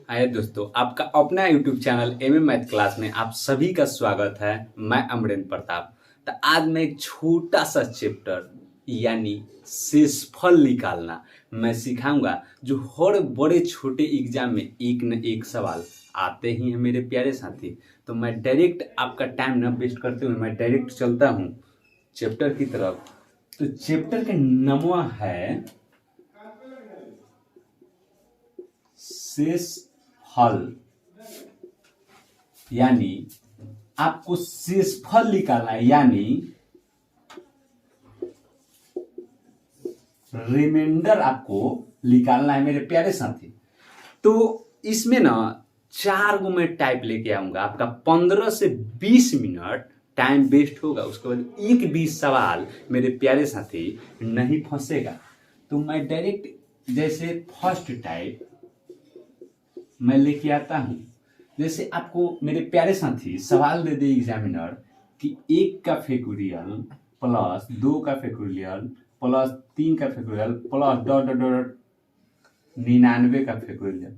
हाय दोस्तों, आपका अपना YouTube channel M math class में आप सभी का स्वागत है। मैं अमरेंद्र प्रताप। तो आज मैं एक छोटा सा चैप्टर यानी शेषफल निकालना मैं सिखाऊंगा, जो हर बड़े छोटे एग्जाम में एक न एक सवाल आते ही हैं मेरे प्यारे साथी। तो मैं डायरेक्ट आपका टाइम न वेस्ट करते हुए मैं डायरेक्ट चलता हूँ चैप्टर की तरफ। तो चैप्टर का नाम है शेषफल, यानी आपको शेषफल निकालना है, यानी रिमाइंडर आपको निकालना है मेरे प्यारे साथी। तो इसमें ना 4 गो मैं टाइप लेके आऊंगा। आपका 15 से 20 मिनट टाइम वेस्ट होगा, उसके बाद एक भी सवाल मेरे प्यारे साथी नहीं फंसेगा। तो मैं डायरेक्ट जैसे फर्स्ट टाइप मैं लेके आता हूं। जैसे आपको मेरे प्यारे साथी सवाल दे दे एग्जामिनर कि 1 का फैक्टोरियल प्लस 2 का फैक्टोरियल प्लस 3 का factorial plus dot dot dot 99 का फैक्टोरियल,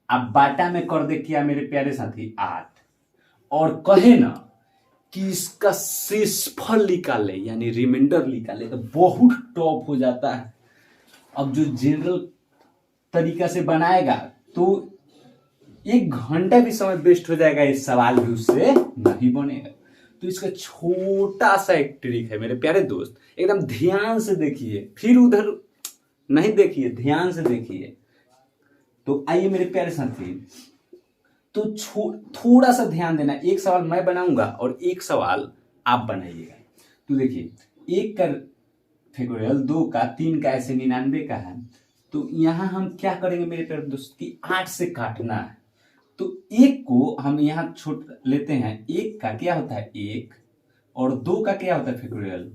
आप बाटा में कर दे किया मेरे प्यारे साथी 8, और कहे ना कि इसका शेषफल निकाले यानी रिमाइंडर निकाले, तो बहुत टॉप हो जाता है। अब जो जनरल तरीका से बनाएगा तो 1 घंटा भी समय वेस्ट हो जाएगा, इस सवाल भी उससे नहीं बनेगा। तो इसका छोटा सा एक ट्रिक है मेरे प्यारे दोस्त, एकदम ध्यान से देखिए, फिर उधर नहीं देखिए, ध्यान से देखिए। तो आइए मेरे प्यारे साथी, तो थोड़ा सा ध्यान देना। एक सवाल मैं बनाऊंगा और एक सवाल आप बनाइएगा। तो देखिए, 1 का फैक्टोरियल, 2 का, 3 का, ऐसे 99 का है। तो यहां हम क्या करेंगे मेरे प्यारे दोस्त की 8 से काटना है। तो 1 को हम यहाँ छोड़ लेते हैं। 1 का क्या होता है 1, और 2 का क्या होता है फैक्टोरियल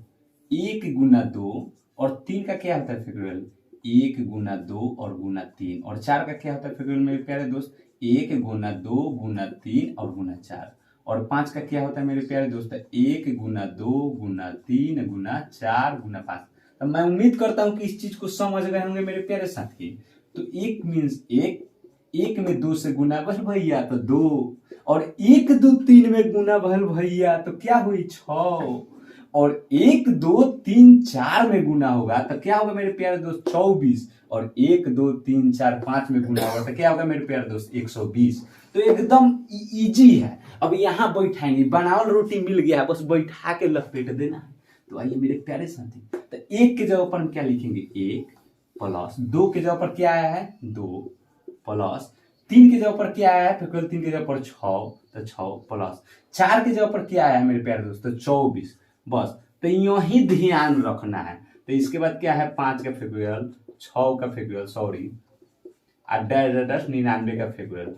1 गुना 2, और 3 का क्या होता है फैक्टोरियल 1 गुना 2 और गुना 3, और 4 का क्या होता है फैक्टोरियल मेरे प्यारे दोस्त 1 गुना 2 गुना 3 और गुना 4, और 5 का क्या होता है मेरे प्यारे दोस्त 1 गुना 2 गुना 3 गुना 4 गुना 5। तो मैं उम्मीद करता हूं कि इस चीज को समझ गए होंगे मेरे प्यारे साथी। तो 1 मीन्स 1, 1 में 2 से गुना भल भैया तो 2, और 1 2 3 में गुना भल भैया तो क्या हुई 6, और 1 2 3 4 में गुना होगा तो क्या होगा मेरे प्यारे दोस्त 24, और 1 2 3 4 5 में गुना होगा तो क्या होगा मेरे प्यारे दोस्त 120। तो एकदम इजी है। अब यहाँ बैठाएंगे, बनावल रोटी मिल गया है, बस बैठा के लपेट देना है। तो आइए मेरे प्यारे साथी, तो 1 के जगह पर हम क्या लिखेंगे 1 प्लस 2 के जगह पर क्या आया है 2 प्लस 3 के जगह पर क्या आया है फैक्टोरियल 3 के जगह पर 6, तो 6 प्लस 4 के जगह पर क्या आया है मेरे प्यारे दोस्तों 24। बस तो यही ध्यान रखना है। तो इसके बाद क्या है 5 का फैक्टोरियल, 6 का फैक्टोरियल, सॉरी, और डैश 99 का फैक्टोरियल।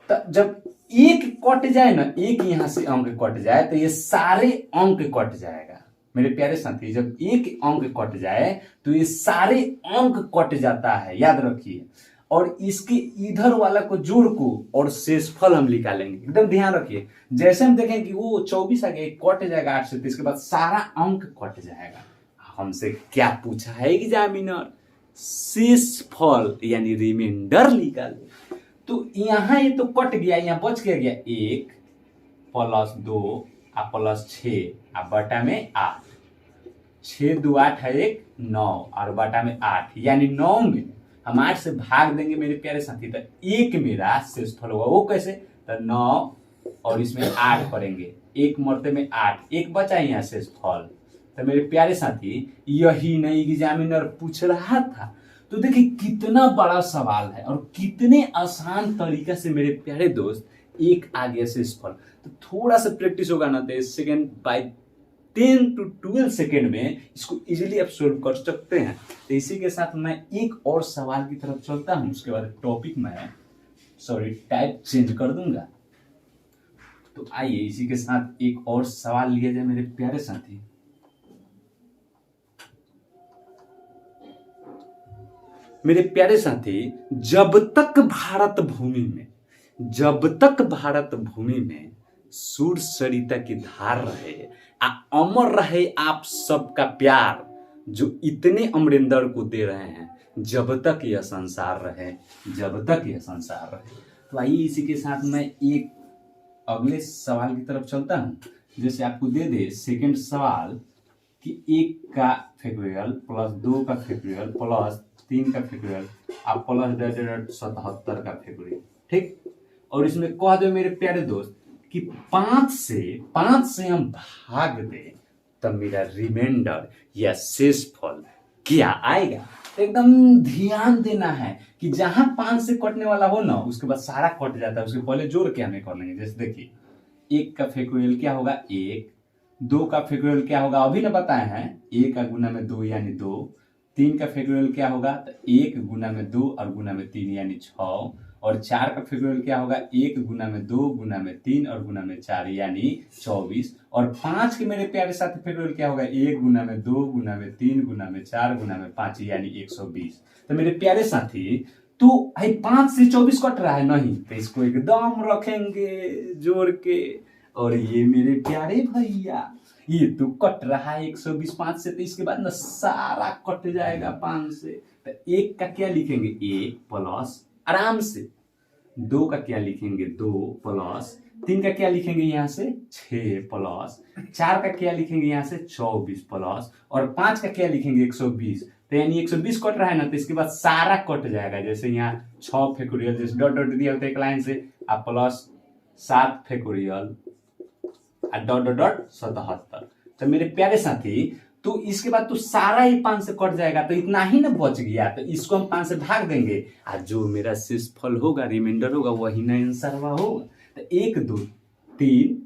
तो जब एक कट जाए ना, एक यहां से अंक कट जाए तो ये सारे अंक कट जाएगा मेरे प्यारे साथी। जब एक अंक कट जाए तो ये सारे अंक कट जाता है, याद रखिए। और इसके इधर वाला को जोड़ को और शेषफल हम निकालेंगे, एकदम ध्यान रखिए। जैसे हम देखें कि वो 24 आ गया, कट जाएगा 8 से, तो इसके बाद सारा अंक कट जाएगा। हमसे क्या पूछा है एग्जामिनर, शेषफल यानी रिमाइंडर निकाले। तो यहाँ ये तो कट गया, यहाँ बच गया 1 प्लस 2 प्लस 6 बटा में 8, 6 2 8 है 1 9, और बटा में 8, यानी 9 में हम 8 से भाग देंगे मेरे प्यारे साथी। तो 1 मेरा शेषफल होगा, वो कैसे, तो 9 और इसमें 8 करेंगे, 1 मरते में 8, 1 बचा यहाँ शेषफल। तो मेरे प्यारे साथी यही नहीं एग्जामिनर पूछ रहा था। तो देखिए कितना बड़ा सवाल है और कितने आसान तरीका से मेरे प्यारे दोस्त एक आ गया शेषफल। तो थोड़ा सा प्रैक्टिस होगा ना, तो सेकेंड बाय 10 to 12 सेकेंड में इसको इजीली आप सोल्व कर सकते हैं। तो इसी के साथ मैं एक और सवाल की तरफ चलता हूं, उसके बाद टॉपिक में टाइप चेंज कर दूंगा। तो आइए इसी के साथ एक और सवाल लिया जाए मेरे प्यारे साथी। मेरे प्यारे साथी, जब तक भारत भूमि में सूर्य सरिता की धार रहे, अमर रहे आप सबका प्यार, जो इतने अमरिंदर को दे रहे हैं, जब तक यह संसार रहे, जब तक यह संसार रहे। तो आइए इसी के साथ मैं एक अगले सवाल की तरफ चलता हूँ। जैसे आपको दे दे सेकंड सवाल कि 1 का फैक्टोरियल प्लस 2 का फैक्टोरियल प्लस 3 का फैक्टोरियल आप प्लस 77 का फैक्टोरियल, ठीक। और इसमें कह दो मेरे प्यारे दोस्त कि 5 से हम भाग दें तब मेरा रिमाइंडर या शेषफल क्या आएगा। तो एकदम ध्यान देना है कि जहां 5 से कटने वाला हो ना उसके बाद सारा कट जाता है, उसके पहले जोड़ के हमें कर लेंगे। जैसे देखिए 1 का फैक्टोरियल क्या होगा 1, 2 का फैक्टोरियल क्या होगा अभी ना बताए हैं 1 का गुना में 2 यानी 2, 3 का फैक्टोरियल क्या होगा तो 1 गुना में 2 और गुना में 3 यानी 6, और 4 का फैक्टोरियल क्या होगा 1 गुना में 2 गुना में 3 और गुना में 4 यानी 24, और 5 के मेरे प्यारे साथी फैक्टोरियल क्या होगा 1 गुना में 2 गुना में 3 गुना में 4 गुना में 5 यानी 120। तो मेरे प्यारे साथी तो भाई 5 से 24 कट रहा है नहीं, तो इसको एकदम रखेंगे जोड़ के, और ये मेरे प्यारे भैया ये तो कट रहा है 120 5 से, तो इसके बाद ना सारा कट जाएगा 5 से। तो 1 का क्या लिखेंगे 1 प्लस आराम से, 2 का क्या लिखेंगे 2 प्लस, 3 का क्या लिखेंगे यहाँ से 6 प्लस, 4 का क्या लिखेंगे यहाँ से 24 प्लस, और 5 का क्या लिखेंगे 120। तो यानी 120 कट रहा है ना, तो इसके बाद सारा कट जाएगा। जैसे यहाँ 6 फैक्टोरियल जैसे डॉट डॉट दिया होता है एक लाइन से, आप plus 7 factorial dot dot dot 77। तो मेरे प्यारे साथी तो इसके बाद तो सारा ही 5 से कट जाएगा, तो इतना ही ना बच गया, तो इसको हम 5 से भाग देंगे और जो मेरा शेषफल होगा रिमाइंडर होगा वही ना आंसर होगा। तो 1 2 3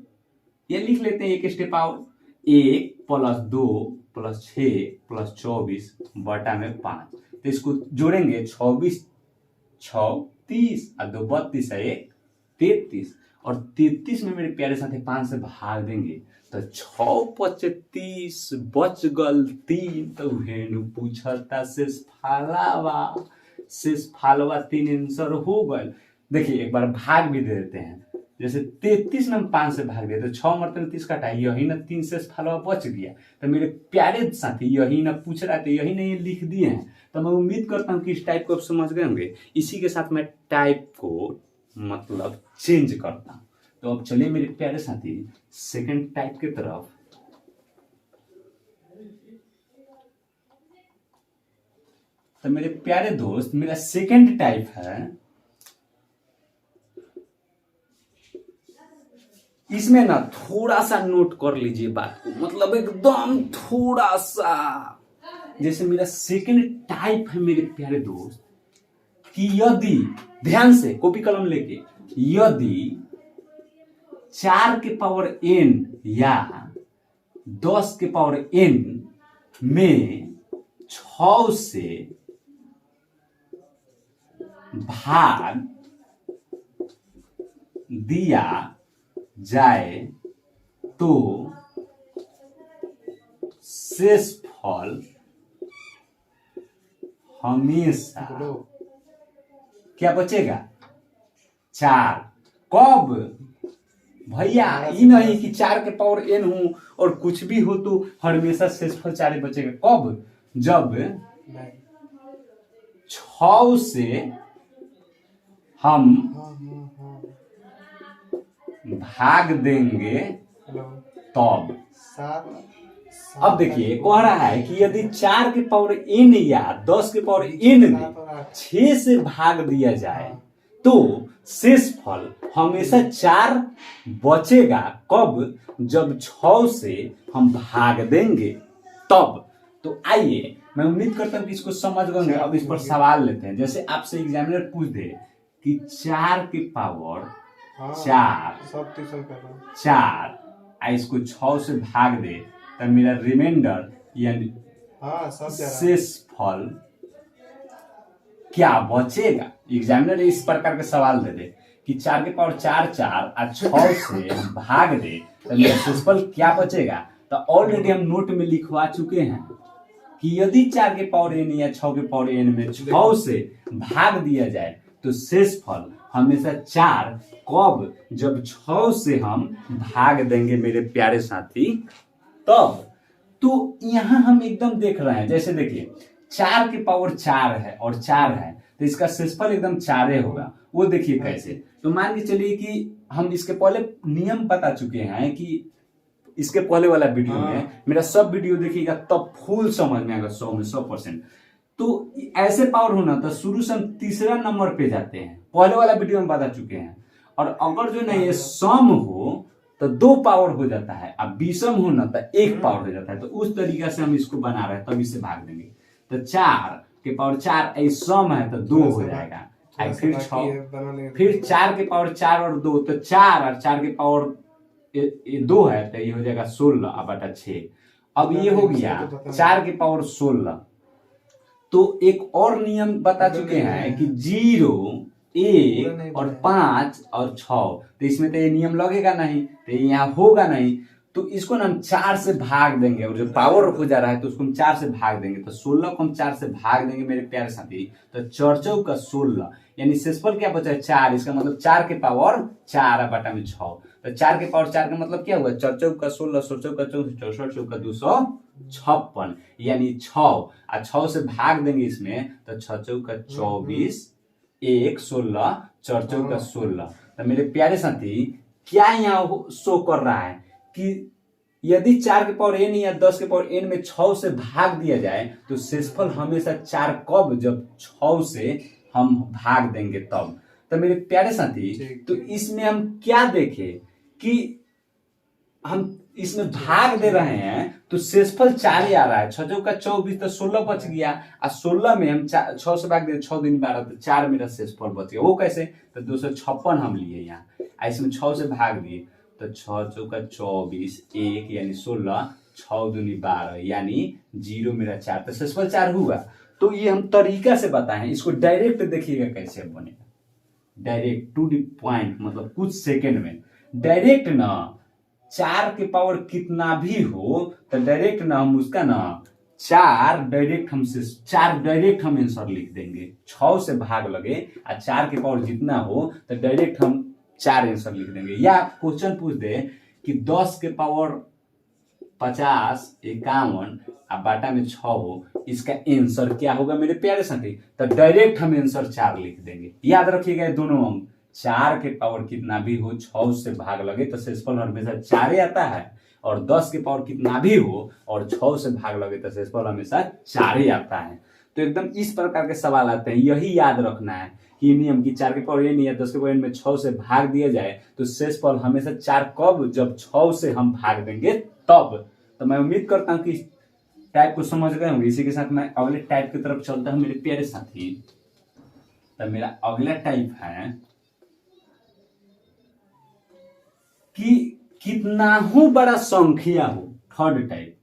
ये लिख लेते हैं एक step out, 1 plus 2 plus 6 plus 24 बटा में 5। तो इसको जोड़ेंगे 26 6 30 और 2 32 है 1 33, और 33 में मेरे प्यारे साथी 5 से भाग देंगे तो 6 5 30 बच गल 3। तो हेनु पूछता शेषफलवा 3 आंसर हो गए। देखिए एक बार भाग भी दे देते हैं। जैसे 33 में हम 5 से भाग दिए तो 6 मरते 30 कटा, यही ना 3 शेषफलवा बच गया। तो मेरे प्यारे साथी यही ना पूछ रहा था, यही ना ये लिख दिए हैं। तो मैं उम्मीद करता हूँ कि इस टाइप को आप समझ गए होंगे। इसी के साथ मैं टाइप को मतलब चेंज करता हूँ। तो अब चलिए मेरे प्यारे साथी सेकंड टाइप की तरफ। तो मेरे प्यारे दोस्त मेरा सेकंड टाइप है, इसमें ना थोड़ा सा नोट कर लीजिए बात को, मतलब एकदम थोड़ा सा। जैसे मेरा सेकंड टाइप है मेरे प्यारे दोस्त कि यदि ध्यान से कॉपी कलम लेके, यदि 4 के पावर n या 10 के पावर n में 6 से भाग दिया जाए तो शेषफल हमेशा क्या बचेगा 4। कब भैया ये नहीं कि 4 के पावर n हो और कुछ भी हो तो हमेशा शेषफल 4 बचेगा। कब? जब 6 से हम भाग देंगे तब। अब देखिए कह रहा है कि यदि 4 के पावर n या 10 के पावर n में 6 से भाग दिया जाए तो शेषफल हमेशा 4 बचेगा। कब? जब 6 से हम भाग देंगे तब। तो आइए मैं उम्मीद करता हूं कि इसको समझ गए। अब इस पर सवाल लेते हैं। जैसे आपसे एग्जामिनर पूछ दे कि 4 के पावर 4 इसको 6 से भाग दे तो मेरा रिमाइंडर यानी शेषफल क्या बचेगा। एग्जामिनर इस प्रकार के सवाल दे दे कि 4 के पावर 4 4 और 6 से भाग दे तो मेरा शेषफल क्या बचेगा। तो ऑलरेडी हम नोट में लिखवा चुके हैं कि यदि 4 के पावर n या 6 के पावर n में 6 से भाग दिया जाए तो शेषफल हमेशा 4। कब? जब 6 से हम भाग देंगे मेरे प्यारे साथी तब। तो यहां हम एकदम देख रहे हैं। जैसे देखिए 4 के पावर 4 है और 4 है, तो इसका शेषफल एकदम 4 होगा। वो देखिए कैसे, तो मान के चलिए कि हम इसके पहले नियम बता चुके हैं कि इसके पहले वाला वीडियो में, मेरा सब वीडियो देखिएगा तब फुल समझ में आएगा 100 में 100%। तो ऐसे पावर होना तो शुरू से हम तीसरा नंबर पे जाते हैं, पहले वाला वीडियो में बता चुके हैं। और अगर जो नहीं ये सम हो तो 2 पावर हो जाता है, अब विषम हो ना तो 1 पावर हो जाता है। तो उस तरीका से हम इसको बना रहे हैं, तब इससे भाग देंगे। तो 4 के पावर 4 सम है तो 2 हो जाएगा, फिर 6, फिर 4 के पावर 4 और 2, तो 4 और 4 के पावर ये 2 है, तो ये हो जाएगा 16 बटा 6। अब ये हो गया 4 के पावर 16। तो एक और नियम बता चुके हैं कि 0, 1 और 5 और 6, तो इसमें तो ये नियम लगेगा नहीं, तो यहाँ होगा नहीं। तो इसको ना हम 4 से भाग देंगे, और जो पावर हो जा रहा है तो उसको हम 4 से भाग देंगे। तो 16 को हम 4 से भाग देंगे मेरे प्यारे साथी, तो 4 का 16, यानी शेषफल क्या बचा है 4। इसका मतलब 4 के पावर 4 बटा में 6। तो 4 के पावर 4 का मतलब क्या हुआ, 4 का 16, 16 का 24, 64 का 256, यानी 6 और 6 से भाग देंगे इसमें, तो 6 का 24, 1 16, 4 का 16। तो मेरे प्यारे साथी क्या यहाँ शो कर रहा है कि यदि 4 के पावर n या 10 के पावर n में 6 से भाग दिया जाए तो शेषफल हमेशा 4 कब, जब 6 से हम भाग देंगे तब। तो मेरे प्यारे साथी तो इसमें हम क्या देखें कि हम इसमें भाग दे रहे हैं तो शेषफल 4 ही आ रहा है। 6 का 24 तो 16 बच गया, और 16 में हम 6 से भाग दे, 6 दिन 12, तो 4 मेरा शेषफल बच गया। वो कैसे, तो 256 हम लिए यहाँ, इसमें 6 से भाग दिए, तो 6 का 24, 1 यानी 16, 6 दूनी 12, यानी 0 मेरा 4, तो शेषफल 4 हुआ। तो ये हम तरीका से बताएं, इसको डायरेक्ट देखिएगा कैसे बनेगा, डायरेक्ट टू द पॉइंट, मतलब कुछ सेकंड में डायरेक्ट ना। 4 के पावर कितना भी हो तो डायरेक्ट ना हम उसका ना 4 डायरेक्ट हम आंसर लिख देंगे। 6 से भाग लगे और 4 के पावर जितना हो तो डायरेक्ट हम 4 आंसर लिख देंगे। या क्वेश्चन पूछ दे कि 10 के पावर 50, 51 और बाटा में 6 हो, इसका आंसर क्या होगा मेरे प्यारे साथी, तो डायरेक्ट हम आंसर 4 लिख देंगे। याद रखिएगा दोनों अंक, 4 के पावर कितना भी हो 6 से भाग लगे तो शेषफल हमेशा 4 आता है, और 10 के पावर कितना भी हो और 6 से भाग लगे तो शेषफल हमेशा 4 आता है। तो एकदम इस प्रकार के सवाल आते हैं, यही याद रखना है कि नियम की 4 के पावर n या 10 के पावर n में 6 से भाग दिया जाए तो शेषफल हमेशा 4 कब, जब 6 से हम भाग देंगे तब। तो मैं उम्मीद करता हूँ कि इस टाइप को समझ गए होंगे। इसी के साथ मैं अगले टाइप की तरफ चलता हूँ मेरे प्यारे साथी। तो मेरा अगला टाइप है कि कितना हो बड़ा संख्या हो, थर्ड टाइप,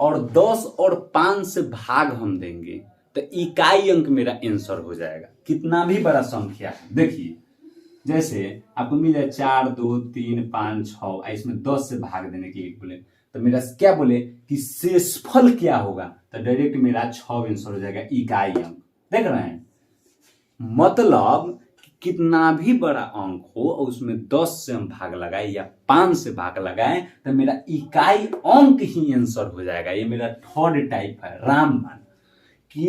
और 10 और 5 से भाग हम देंगे तो इकाई अंक मेरा आंसर हो जाएगा। कितना भी बड़ा संख्या है, देखिए जैसे आपको मिल जाए 4, 2, 3, 5, 6, इसमें 10 से भाग देने के लिए बोले तो मेरा क्या बोले कि शेषफल क्या होगा, तो डायरेक्ट मेरा 6 आंसर हो जाएगा, इकाई अंक। देख रहे हैं, मतलब कितना भी बड़ा अंक हो और उसमें 10 से हम भाग लगाए या 5 से भाग लगाए तो मेरा इकाई अंक ही आंसर हो जाएगा। ये मेरा थर्ड टाइप है रामबाण, कि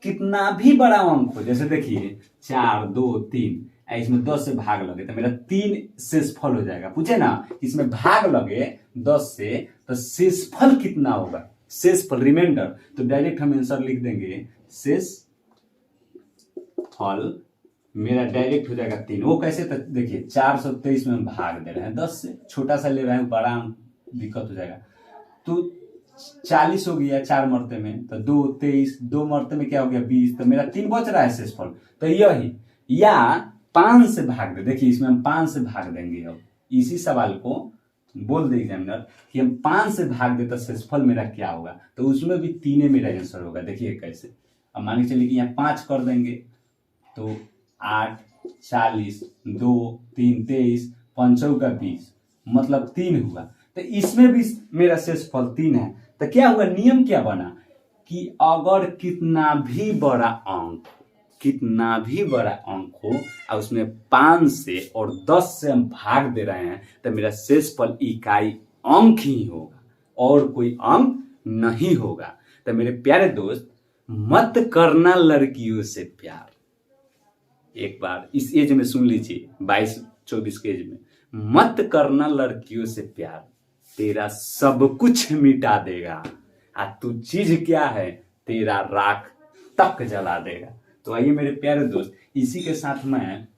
कितना भी बड़ा अंक हो, जैसे देखिए 4, 2, 3, इसमें 10 से भाग लगे तो मेरा 3 शेषफल हो जाएगा। पूछे ना इसमें भाग लगे 10 से तो शेषफल कितना होगा, शेषफल रिमाइंडर, तो डायरेक्ट हम आंसर लिख देंगे शेषफल मेरा डायरेक्ट हो जाएगा 3। वो कैसे, तो देखिए 423 में हम भाग दे रहे हैं 10 से, छोटा सा ले रहे हैं, बड़ा दिक्कत हो जाएगा। तो 40 हो गया 4 मरते में, तो 2 23, 2 मरते में क्या हो गया 20, तो मेरा 3 बच रहा है शेषफल। तो यही, या 5 से भाग दे, देखिए इसमें हम 5 से भाग देंगे। अब इसी सवाल को बोल दे एग्जामिनर कि हम 5 से भाग दे तो शेषफल मेरा क्या होगा, तो उसमें भी 3 मेरा आंसर होगा। देखिए कैसे, अब मान के चलिए कि यहाँ 5 कर देंगे तो 8, 40, 2, 3, 23, 5 का 20, मतलब 3 हुआ। तो इसमें भी मेरा शेषफल 3 है। तो क्या हुआ, नियम क्या बना कि अगर कितना भी बड़ा अंक हो और उसमें 5 से और 10 से हम भाग दे रहे हैं तो मेरा शेषफल इकाई अंक ही होगा और कोई अंक नहीं होगा। तो मेरे प्यारे दोस्त, मत करना लड़कियों से प्यार। एक बार इस एज में सुन लीजिए, 22-24 के एज में, मत करना लड़कियों से प्यार, तेरा सब कुछ मिटा देगा, तू चीज क्या है, तेरा राख तक जला देगा। तो आइए मेरे प्यारे दोस्त, इसी के साथ मैं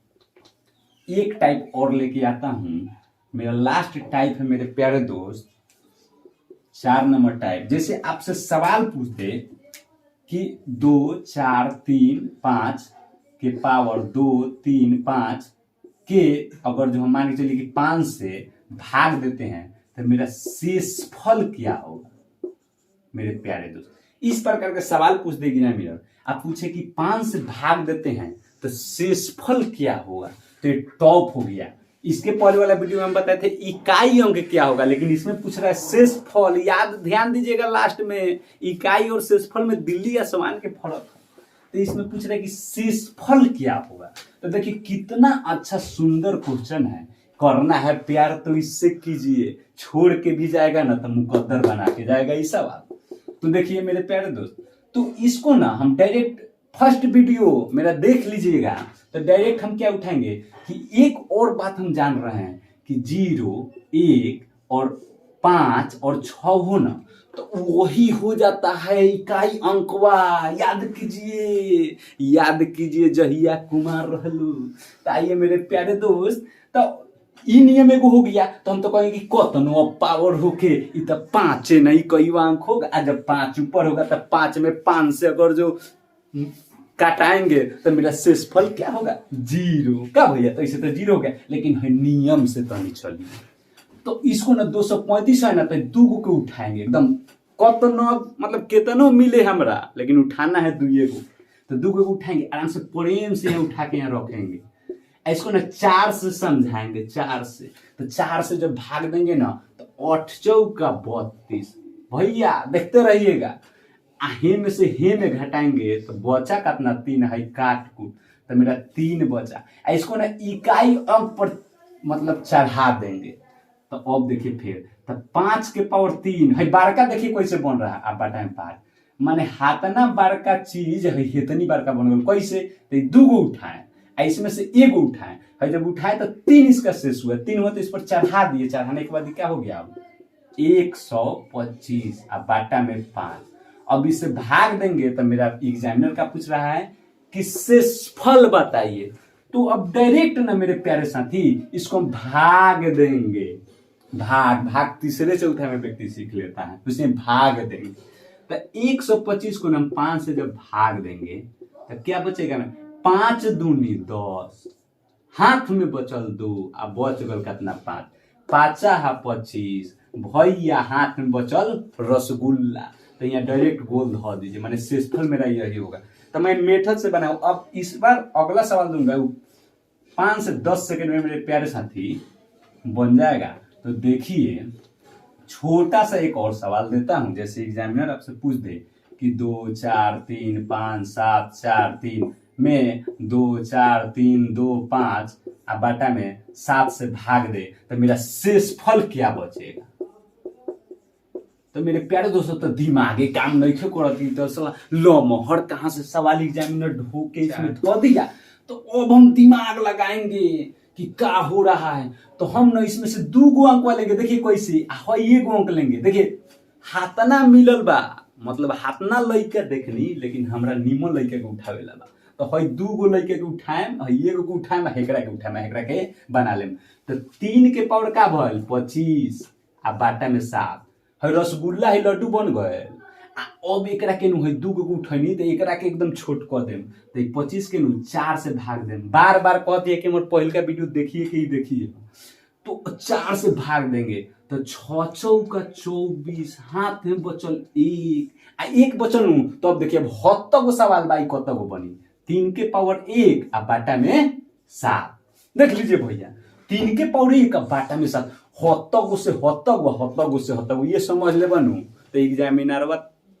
एक टाइप और लेके आता हूं। मेरा लास्ट टाइप है मेरे प्यारे दोस्त 4 नंबर टाइप। जैसे आपसे सवाल पूछते कि 2 4 3 5 के पावर 2 3 5 के अगर जो हम मान के चलिए कि 5 से भाग देते हैं तो मेरा शेषफल क्या होगा। मेरे प्यारे दोस्त, इस प्रकार के सवाल पूछ देगी ना मेरा, आप पूछे कि 5 से भाग देते हैं तो शेषफल क्या होगा, तो ये टॉप हो गया। इसके पहले वाला वीडियो में हम बताए थे इकाई अंक क्या होगा, लेकिन इसमें पूछ रहा है शेषफल। याद ध्यान दीजिएगा, लास्ट में इकाई और शेषफल में दिल्ली आसमान के फर्क है। तो इसमें पूछ रहा है कि शेषफल क्या होगा। तो देखिए कितना अच्छा सुंदर क्वेश्चन है। करना है प्यार तो इससे कीजिए, छोड़ के भी जाएगा ना तो मुकद्दर बना के जाएगा ये सवाल। तो देखिए मेरे प्यारे दोस्त, तो इसको ना हम डायरेक्ट फर्स्ट वीडियो मेरा देख लीजिएगा, तो डायरेक्ट हम क्या उठाएंगे कि एक और बात हम जान रहे हैं कि 0 1 और 5 और 6 हो ना, तो वही हो जाता है इकाई अंकवा। याद कीजिए जहिया कुमार रहलू। तो आइए मेरे प्यारे दोस्त, तो ई नियम एगो हो गया, तो हम तो कहेंगे कि कतनो पावर होके ई तो 5 नहीं कई अंक होगा। जब 5 ऊपर होगा तो 5 में 5 से अगर जो काटाएंगे तो मेरा शेषफल क्या होगा, 0 का भैया। तो इसे तो 0 हो गया, लेकिन है नियम से तो नहीं चलिए। तो इसको ना 235 है ना, तो 2 को उठाएंगे एकदम कतनो, मतलब कितनो मिले हमरा, लेकिन उठाना है 2 को। तो 2 को उठाएंगे आराम से, प्रेम से यहाँ उठा के यहाँ रखेंगे। इसको ना 4 से समझाएंगे, 4 से। तो 4 से जब भाग देंगे ना तो 8 चौका 32। भैया देखते रहिएगा, हे में से हे में घटाएंगे तो बचा कितना, 3 है, काट कूट तो मेरा 3 बचा। इसको ना इकाई अंक पर मतलब चढ़ा देंगे। तो अब देखिए फिर तो 5 के पावर 3 है, बारका देखिए कैसे बन रहा है। आप बाटा में 5 माने हाथना बारका चीज है, इतनी बारका बन गया कैसे, तो 2 को उठाए, इसमें से 1 उठाए है। जब उठाए तो 3 इसका शेष हुआ, 3 हुआ तो इस पर चढ़ा दिए। चढ़ाने के बाद क्या हो गया, अब 125 अब बाटा में 5। अब इसे भाग देंगे तो मेरा एग्जामिनर का पूछ रहा है कि शेषफल बताइए। तो अब डायरेक्ट ना मेरे प्यारे साथी इसको हम भाग देंगे। भाग तीसरे चौथे में व्यक्ति सीख लेता है, उसमें भाग देंगे। तो 125 को हम 5 से जब भाग देंगे तो क्या बचेगा ना, 5 दूनी 10, हाथ में बचल 2 अब बच गल कितना 5, 5 25 भैया, हाथ में बचल रसगुल्ला। तो यहाँ डायरेक्ट गोल धो दीजिए, माने शेषफल मेरा यही होगा। तो मैं मेथड से बनाऊं। अब इस बार अगला सवाल दूंगा 5 से 10 सेकंड में मेरे प्यारे साथी बन जाएगा। तो देखिए छोटा सा एक और सवाल देता हूं। जैसे एग्जामिनर आपसे पूछ दे कि 2 4 3 5 7 4 3 में 2 4 3 2 5 अब बाटा में 7 से भाग दे तो मेरा शेषफल क्या बचेगा। तो मेरे प्यारे दोस्तों, तो दिमागे काम नहीं करती, तो सला लमहर कहाँ से सवाल एग्जामिनर ढोके इसमें धो दिया। तो अब हम दिमाग लगाएंगे कि क्या हो रहा है। तो हम ना इसमें से 2 अंक लेंगे। देखिए कैसे, 1 अंक लेंगे। देखिए हाथना मिलल बा, मतलब हाथना लइका देखनी, लेकिन हमरा निमन लइका के उठावेला बा। तो है 2 लइका के उठाएम, 1 को उठाएम, हेकरा के उठाएम, हेकरा के बना लेम। तो 3 के पावर का भइल 25 आ बाटा में 7 है, रसगुल्ला है, लड्डू बन गए। अब एकरा के नु है 2 को उठनी तो एकरा के एकदम छोट कर देम। तो 25 के नु 4 से भाग देम। बार बार कहती है कि मोर पहल का वीडियो देखिए कि देखिए। तो 4 से भाग देंगे तो 6 चौका 24, हाथ में बचल 1 बचल नु। तो अब देखिए अब 70 गो सवाल बाई कत गो बनी, 3 के पावर 1 अब बाटा में 7। देख लीजिए भैया, 3 के पावर 1 अब बाटा में 7, 70 गो से 70 गो ये समझ ले बनू। तो एग्जामिनर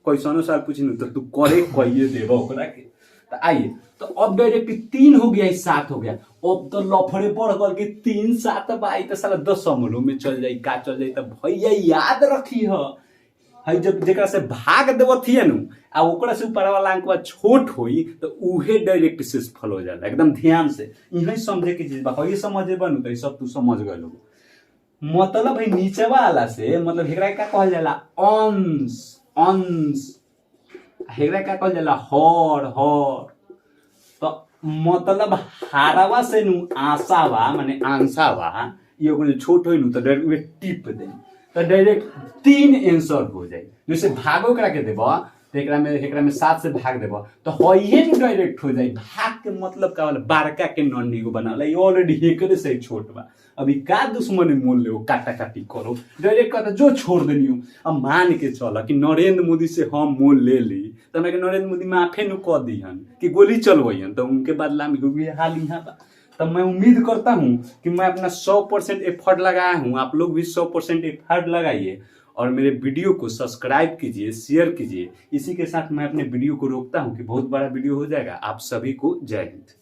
क्वेश्चन सवाल पूछी तो तू करे कहिए देबो ओकरा के। तो आइए, तो अब डायरेक्ट 3 हो गया, 7 हो गया। अब तो लफड़े बढ़ गल के 3 7 बाई तो साला 10 समूह में चल जाई, का चल जाई। तो भैया याद रखी है है जब जेकरा से भाग देवथिए नु आ ओकरा से ऊपर वाला अंकवा छोट होई तो उहे डायरेक्ट से सफल हो जाला। एकदम ध्यान से इहे समझे के चीज बा। हई समझे बनू तो सब तू समझ गइलो। मतलब है नीचे वाला से मतलब हेकरा का कहल जाला अंश अंश, हेकरा का कहल जाला हर हर। तो मतलब हारावा से नु आसावा माने आंसावा ये ओकरे छोट होई नु तो डायरेक्ट टिप दे तो डायरेक्ट 3 आंसर हो जाए। जैसे भागो करा के देबो तो एकरा में 7 से भाग देबो तो होइए नु डायरेक्ट हो जाए। भाग के मतलब का वाला बारका के नन्ही को बनाला ये ऑलरेडी हेकरे से छोट बा। अभी का दुश्मनी मोल ले काटा काटी करो डायरेक्ट कहता जो छोड़ देनियो। अब मान के चल कि नरेंद्र मोदी से हम मोल ले ली तो मैं नरेंद्र मोदी माफे नु कह दिहन कि गोली चलवैन तो उनके बदला में हुए हाल यहाँ बा। तो मैं उम्मीद करता हूँ कि मैं अपना 100% एफर्ट लगाया हूँ। आप लोग भी 100% एफर्ट लगाइए और मेरे वीडियो को सब्सक्राइब कीजिए, शेयर कीजिए। इसी के साथ मैं अपने वीडियो को रोकता हूँ कि बहुत बड़ा वीडियो हो जाएगा। आप सभी को जय हिंद।